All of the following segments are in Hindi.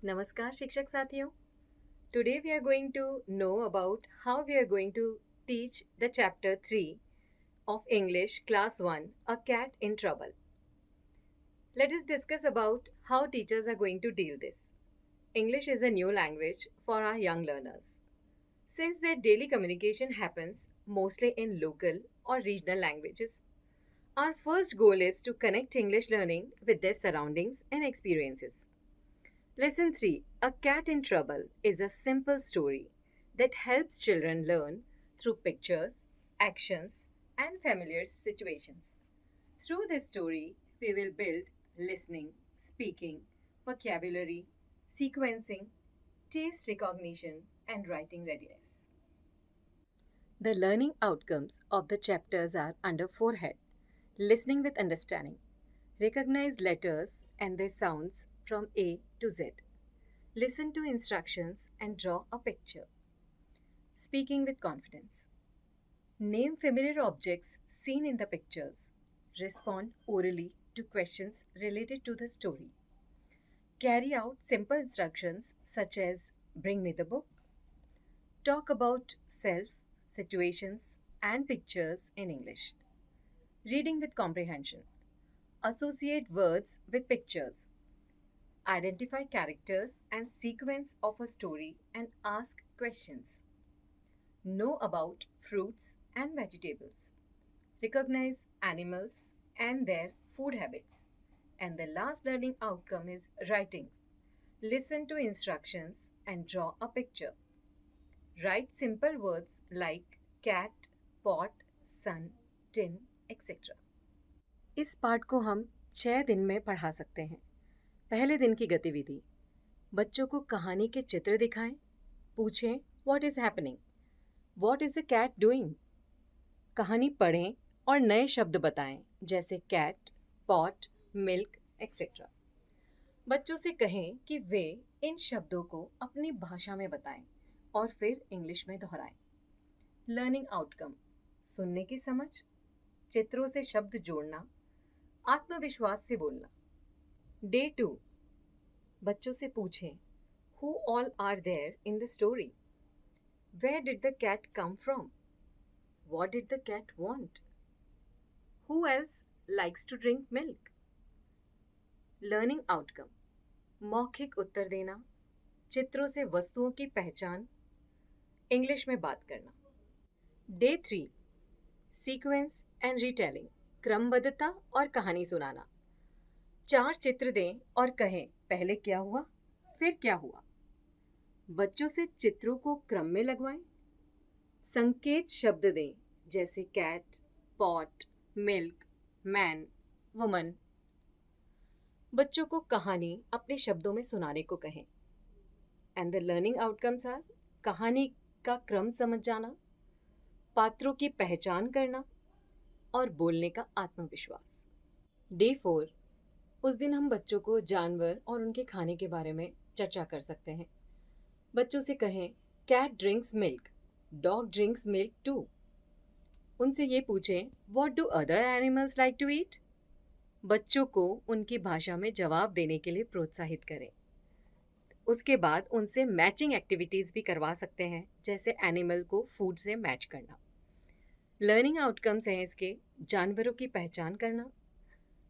नमस्कार शिक्षक साथियों. Today we are going to know about how we are going to teach the chapter 3 of English class 1, A Cat in Trouble. Let us discuss about how teachers are going to deal this. English is a new language for our young learners. Since their daily communication happens mostly in local or regional languages, our first goal is to connect English learning with their surroundings and experiences. Lesson 3, A Cat in Trouble, is a simple story that helps children learn through pictures, actions, and familiar situations. Through this story, we will build listening, speaking, vocabulary, sequencing, taste recognition, and writing readiness. The learning outcomes of the chapters are under 4 head: listening with understanding, recognize letters and their sounds from A to Z, listen to instructions and draw a picture, speaking with confidence, name familiar objects seen in the pictures, respond orally to questions related to the story, carry out simple instructions such as bring me the book, talk about self, situations, and pictures in English, reading with comprehension, associate words with pictures, identify characters and sequence of a story and ask questions, know about fruits and vegetables, recognize animals and their food habits. And the last learning outcome is writing. Listen to instructions and draw a picture. Write simple words like cat, pot, sun, tin, etc. इस पाठ को हम 6 दिन में पढ़ा सकते हैं. पहले दिन की गतिविधि: बच्चों को कहानी के चित्र दिखाएं, पूछें what is happening, what is the cat doing. कहानी पढ़ें और नए शब्द बताएं जैसे कैट, पॉट, मिल्क एक्सेट्रा. बच्चों से कहें कि वे इन शब्दों को अपनी भाषा में बताएं और फिर इंग्लिश में दोहराएं. लर्निंग आउटकम: सुनने की समझ, चित्रों से शब्द जोड़ना, आत्मविश्वास से बोलना. डे 2, बच्चों से पूछें who all are there in the story, where did the cat come from, what did the cat want, who else likes to drink milk. Learning outcome: मौखिक उत्तर देना, चित्रों से वस्तुओं की पहचान, इंग्लिश में बात करना. डे 3, सीक्वेंस एंड रिटेलिंग, क्रमबद्धता और कहानी सुनाना. 4 चित्र दें और कहें पहले क्या हुआ, फिर क्या हुआ. बच्चों से चित्रों को क्रम में लगवाएं. संकेत शब्द दें जैसे cat, pot, milk, man, woman. बच्चों को कहानी अपने शब्दों में सुनाने को कहें. And the learning outcomes are: कहानी का क्रम समझ जाना, पात्रों की पहचान करना और बोलने का आत्मविश्वास. डे 4, उस दिन हम बच्चों को जानवर और उनके खाने के बारे में चर्चा कर सकते हैं. बच्चों से कहें cat drinks milk, dog drinks milk too. उनसे ये पूछें what do other animals like to eat. बच्चों को उनकी भाषा में जवाब देने के लिए प्रोत्साहित करें. उसके बाद उनसे मैचिंग एक्टिविटीज़ भी करवा सकते हैं जैसे एनिमल को फूड से मैच करना. लर्निंग आउटकम्स हैं इसके: जानवरों की पहचान करना,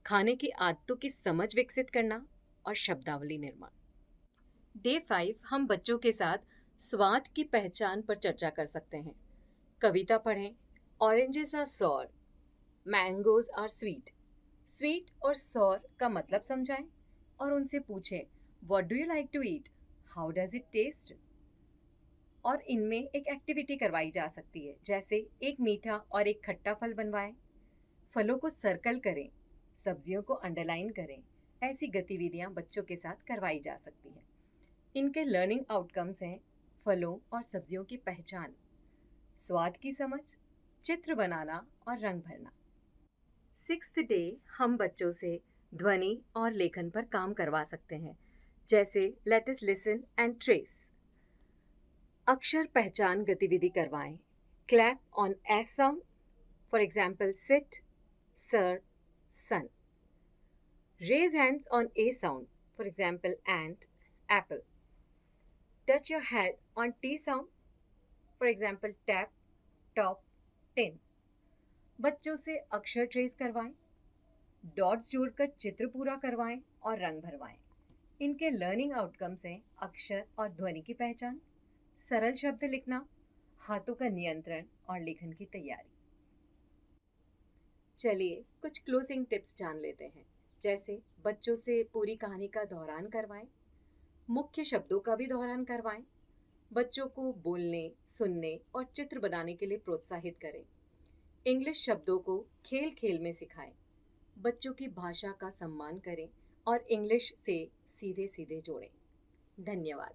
खाने की आदतों की समझ विकसित करना और शब्दावली निर्माण. डे 5, हम बच्चों के साथ स्वाद की पहचान पर चर्चा कर सकते हैं. कविता पढ़ें. Oranges are sour, mangoes are sweet. Sweet और सॉर का मतलब समझाएं और उनसे पूछें what do you like to eat, how does it taste. और इनमें एक एक्टिविटी करवाई जा सकती है जैसे एक मीठा और एक खट्टा फल बनवाएं, फलों को सर्कल करें, सब्जियों को अंडरलाइन करें. ऐसी गतिविधियां बच्चों के साथ करवाई जा सकती हैं. इनके लर्निंग आउटकम्स हैं फलों और सब्जियों की पहचान, स्वाद की समझ, चित्र बनाना और रंग भरना. 6th डे हम बच्चों से ध्वनि और लेखन पर काम करवा सकते हैं जैसे let us listen and trace. अक्षर पहचान गतिविधि करवाएं. Clap on S sound, for example sit, sir, sun. Raise hands on A sound, for example ant, apple. Touch your head on T sound. For example, tap, top, tin. बच्चों से अक्षर ट्रेस करवाएं, डॉट्स जोड़कर चित्र पूरा करवाएं और रंग भरवाएं। इनके लर्निंग आउटकम्स हैं अक्षर और ध्वनि की पहचान, सरल शब्द लिखना, हाथों का नियंत्रण और लेखन की तैयारी। चलिए कुछ क्लोजिंग टिप्स जान लेते हैं। जैसे बच्चों से पूरी कहानी का दोहरान करवाएं, मुख्य शब्दों का भी दोहरान करवाएं, बच्चों को बोलने, सुनने और चित्र बनाने के लिए प्रोत्साहित करें। इंग्लिश शब्दों को खेल खेल में सिखाएं, बच्चों की भाषा का सम्मान करें और इंग्लिश से सीधे सीधे जोड़ें। धन्यवाद।